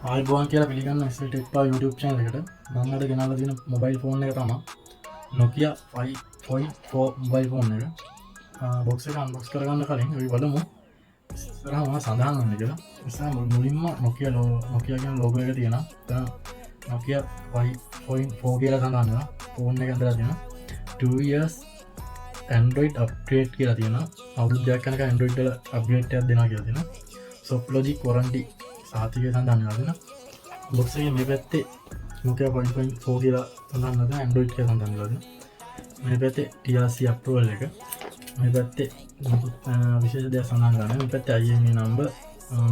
ආයිබෝන් කියලා පිළිගන්න ටෙක්පා YouTube channel එකට මම අද ගෙනල්ලා තියෙන මොබයිල් ෆෝන් එක තමයි Nokia 5.4 මොබයිල් ෆෝන් එක. බොක්ස් එක අන්බොක්ස් කරගන්න කලින් අපි බලමු ඉස්සරහා මොනවද සඳහන් වෙන්නේ කියලා. ඉස්සරහා මුලින්ම Nokia කියන logo එක තියෙනවා. දැන් Nokia 5.4 කියලා සඳහන් වෙනවා. ෆෝන් එක ඇඳලා තියෙනවා. 2 years Android upgrade කියලා තියෙනවා. අවුරුද්දක් යනකම් Android වල upgrade එකක් දෙනවා කියලා තියෙනවා. soft logic warranty සාතිකය සඳහන් වෙලා තියෙනවා. බොක්ස් එකේ මේ පැත්තේ Nokia 5.4 කියලා සඳහන් වෙලා තියෙනවා. Android කියලා සඳහන් වෙලා තියෙනවා. මේ පැත්තේ TRC approval එක. මේ පැත්තේ විශේෂ දෙයක් සඳහන් කරලා නැහැ. මේ පැත්තේ IMEI number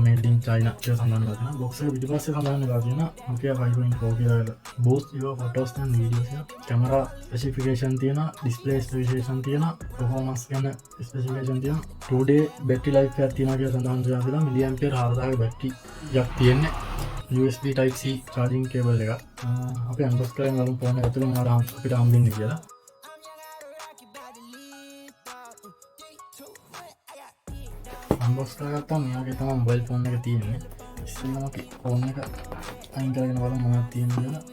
made in China කියලා සඳහන් කරලා තියෙනවා. බොක්ස් එක පිටිපස්සේ සඳහන් වෙලා තියෙනවා Nokia 5.4 කියලා. boost your photos and videos එක. camera specification තියෙනවා, display specification තියෙනවා, performance ගැන specification තියෙනවා. 2-day battery life එකක් තියෙනවා කියලා සඳහන් කරලා තියෙනවා. milliampere 4000 battery එකක් තියෙන්නේ. USB type C charging cable එකක්. අපි unbox කරගෙන බලමු ෆෝන් එක ඇතුළේ මොනවද අපිට හම්බෙන්නේ කියලා. unbox කරගත්තාම මෙයාගේ තමයි මොබයිල් ෆෝන් එක තියෙන්නේ. ඉස්සෙල්ලාම අපි ෆෝන් එක අයින් කරගෙන බලමු මොනවද තියෙන්නේ කියලා.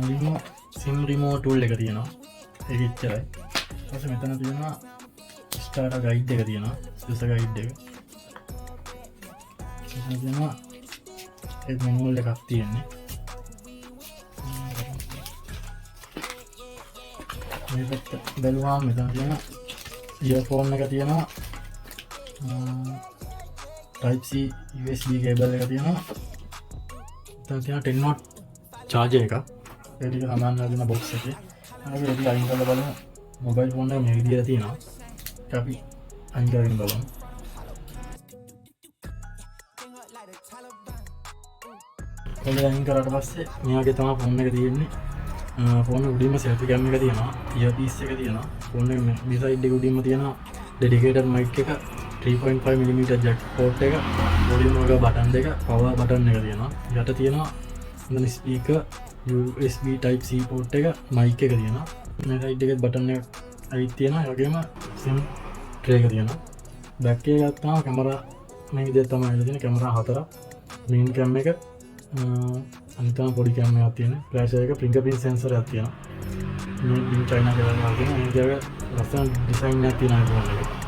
මුලින්ම SIM remote tool එක තියෙනවා. ඒක ඉච්චරයි. ඊට පස්සේ මෙතන තියෙනවා starter guide එක තියෙනවා. user guide එක. මෙතන තියෙනවා ඒ manual එකක් තියෙන්නේ. මේ පැත්ත බැලුවාම මෙතන තියෙනවා earphone එක තියෙනවා. type C USB cable එක තියෙනවා. එතන තියෙනවා 10 watt charger එකක්. ඒ ටික සමාන කරගෙන box එකේ. අපි ඒක අයින් කරලා බලමු. mobile phone එක මේ විදිහට තියෙනවා. ඒක අපි අයින් කරගෙන බලමු. ඒක අයින් කරාට පස්සේ මෙයාගේ තමයි phone එක තියෙන්නේ. phone එක උඩින්ම selfie cam එක තියෙනවා. earpiece එක තියෙනවා. phone එක මේ side එක උඩින්ම තියෙනවා dedicated mic එක, 3.5mm jack port එක, volume එක button දෙක, power button එක තියෙනවා. යට තියෙනවා මෙතන speaker, USB type C port එක, mic එක තියෙනවා. මේ side එකේ button එක අයිත් තියෙනවා. ඒ වගේම SIM tray එක තියෙනවා. back එක ගත්තාම camera මේ විදිහට තමයි ඇවිල්ලා තියෙන්නේ. camera 4ක්, main cam එක, අනිතම පොඩි cam එකක් තියෙනවා. flash එක, fingerprint sensor එකක් තියෙනවා. මේ China කියලා වගේ මේ විදිහට ලස්සන design එකක් තියෙනවා phone එකේ.